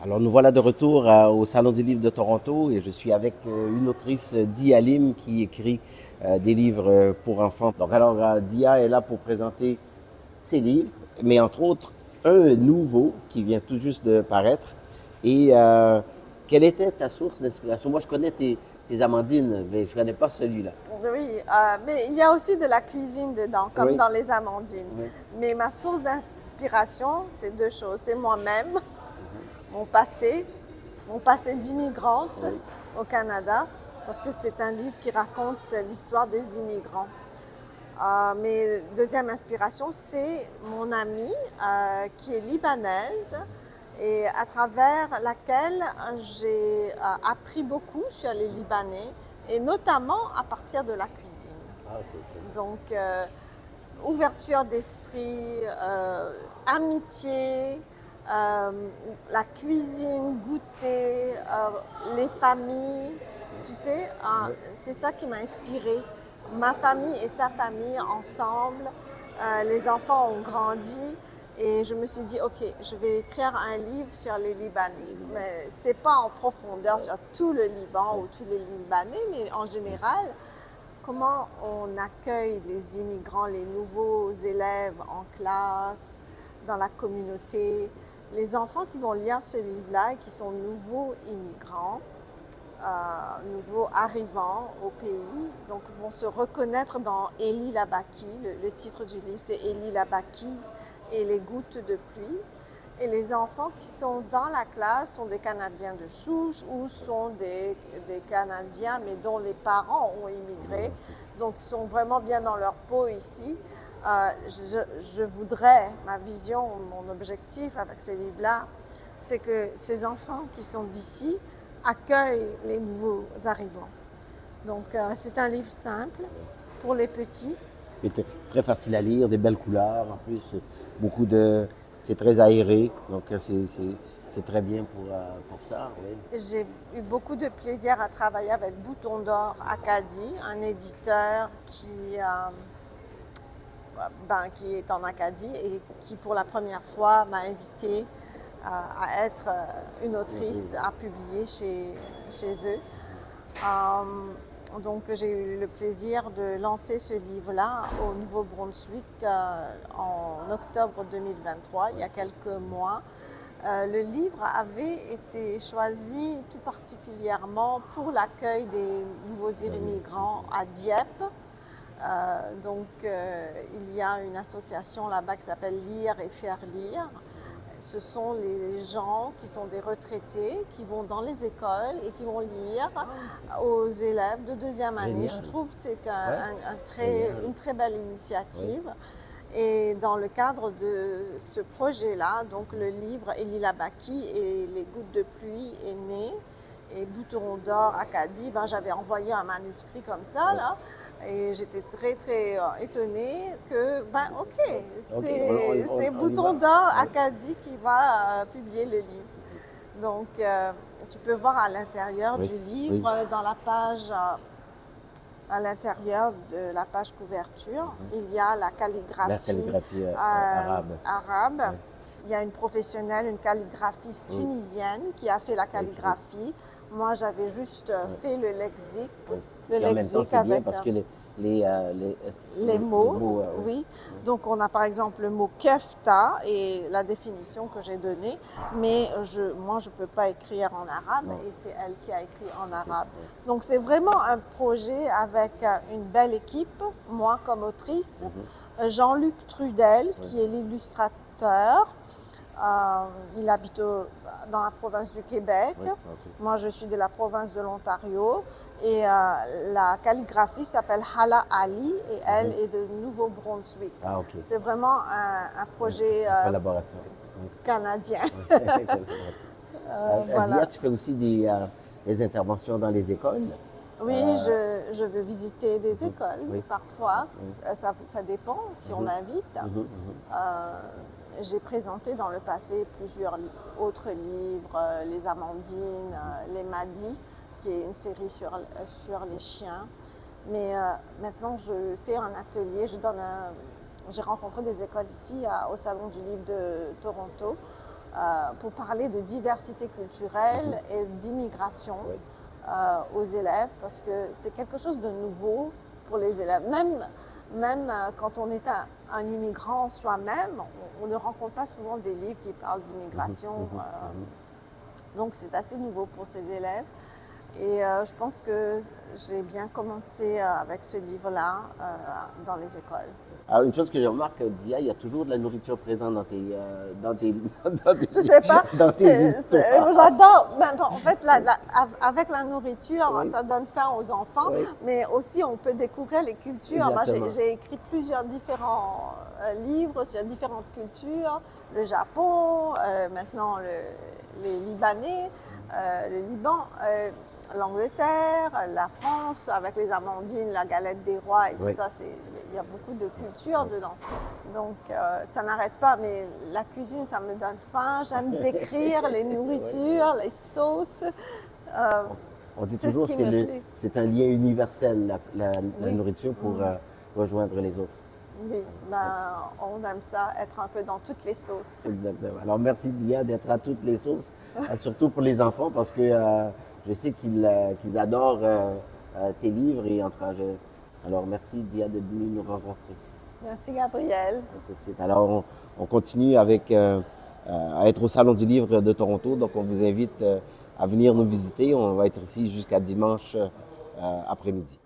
Alors nous voilà de retour au Salon du Livre de Toronto et je suis avec une autrice, Dia Lim, qui écrit des livres pour enfants. Donc alors Dia est là pour présenter ses livres, mais entre autres un nouveau qui vient tout juste de paraître. Et quelle était ta source d'inspiration? Moi je connais tes Amandines, mais je ne connais pas celui-là. Oui, mais il y a aussi de la cuisine dedans, comme Oui, dans les amandines. oui. Mais ma source d'inspiration, c'est deux choses. C'est moi-même, mon passé, mon passé d'immigrante Oui. au Canada, parce que c'est un livre qui raconte l'histoire des immigrants. Mais deuxième inspiration, c'est mon amie qui est libanaise et à travers laquelle j'ai appris beaucoup sur les Libanais et notamment à partir de la cuisine. Ah, ok, ok. Donc, ouverture d'esprit, amitié, euh, la cuisine, goûter, les familles, tu sais, Oui. c'est ça qui m'a inspirée. Ma famille et sa famille ensemble, les enfants ont grandi et je me suis dit, ok, je vais écrire un livre sur les Libanais. Mais c'est pas en profondeur sur tout le Liban ou tous les Libanais, mais en général, comment on accueille les immigrants, les nouveaux élèves en classe, dans la communauté, les enfants qui vont lire ce livre-là et qui sont nouveaux immigrants, nouveaux arrivants au pays, donc vont se reconnaître dans Élie Labaki. Le titre du livre, c'est Élie Labaki et les gouttes de pluie. Et les enfants qui sont dans la classe sont des Canadiens de souche ou sont des Canadiens, mais dont les parents ont immigré, donc ils sont vraiment bien dans leur peau ici. Je voudrais, ma vision, mon objectif avec ce livre-là, c'est que ces enfants qui sont d'ici accueillent les nouveaux arrivants. Donc c'est un livre simple pour les petits. Et très facile à lire, des belles couleurs en plus, beaucoup de... C'est très aéré, donc c'est très bien pour ça, oui. J'ai eu beaucoup de plaisir à travailler avec Bouton d'Or Acadie, un éditeur qui est en Acadie et qui pour la première fois m'a invité à être une autrice à publier chez eux. Donc j'ai eu le plaisir de lancer ce livre-là au Nouveau-Brunswick en octobre 2023, il y a quelques mois. Le livre avait été choisi tout particulièrement pour l'accueil des nouveaux immigrants à Dieppe. Il y a une association là-bas qui s'appelle Lire et faire lire. Ce sont les gens qui sont des retraités qui vont dans les écoles et qui vont lire aux élèves de deuxième année. Génial. Je trouve que c'est Génial. une très belle initiative. Et dans le cadre de ce projet-là, donc le livre Élie Labaki et les gouttes de pluie est né. Et Bouton d'Or Acadie, j'avais envoyé un manuscrit comme ça, là. Et j'étais très, très étonnée que, c'est Bouton d'Or Acadie qui va publier le livre. Donc, tu peux voir à l'intérieur du livre, dans la page, à l'intérieur de la page couverture, il y a la calligraphie arabe. Ouais. Il y a une professionnelle, une calligraphiste tunisienne qui a fait la calligraphie. Moi, j'avais juste fait le lexique. Le Et en même temps, lexique c'est bien avec parce que les mots, oui. Donc, on a par exemple le mot kefta et la définition que j'ai donnée, mais moi, je ne peux pas écrire en arabe et c'est elle qui a écrit en arabe. Donc, c'est vraiment un projet avec une belle équipe, moi comme autrice, Jean-Luc Trudel qui est l'illustrateur. Il habite dans la province du Québec. Moi, je suis de la province de l'Ontario. Et la calligraphie s'appelle Hala Ali et elle est de Nouveau-Brunswick. Ah, ok. C'est vraiment un projet Collaboration. canadien. Dia, tu fais aussi des interventions dans les écoles. Oui, je veux visiter des écoles parfois. Ça dépend si on m'invite. J'ai présenté dans le passé plusieurs autres livres, Les Amandines, Les Madis, qui est une série sur les chiens. Mais maintenant, je fais un atelier, j'ai rencontré des écoles ici au Salon du Livre de Toronto pour parler de diversité culturelle et d'immigration Oui. aux élèves, parce que c'est quelque chose de nouveau pour les élèves. Même quand on est un immigrant soi-même, on ne rencontre pas souvent des livres qui parlent d'immigration. Donc c'est assez nouveau pour ces élèves. Et je pense que j'ai bien commencé avec ce livre-là dans les écoles. Alors, une chose que je remarque, Dia, il y a toujours de la nourriture présente dans tes, Je sais pas, dans tes histoires. j'adore. Ben, en fait, avec la nourriture, Oui. ça donne faim aux enfants, Oui. mais aussi on peut découvrir les cultures. Moi, Exactement. j'ai écrit plusieurs différents livres sur différentes cultures, le Japon, maintenant les Libanais, le Liban. L'Angleterre, la France, avec les amandines, la galette des rois et tout Oui. ça, il y a beaucoup de culture dedans. Donc, ça n'arrête pas, mais la cuisine, ça me donne faim. J'aime décrire les nourritures, les sauces. On dit C'est toujours ce que qui me plaît. c'est un lien universel, la Oui. nourriture, pour rejoindre les autres. Oui, ben, on aime ça, être un peu dans toutes les sauces. Exactement. Alors, merci, Dia, d'être à toutes les sauces, surtout pour les enfants, parce que je sais qu'ils adorent tes livres. Et en tout cas, alors, merci, Dia, d'être venue nous rencontrer. Merci, Gabriel. Tout de suite. Alors, on continue avec, à être au Salon du Livre de Toronto. Donc, on vous invite à venir nous visiter. On va être ici jusqu'à dimanche après-midi.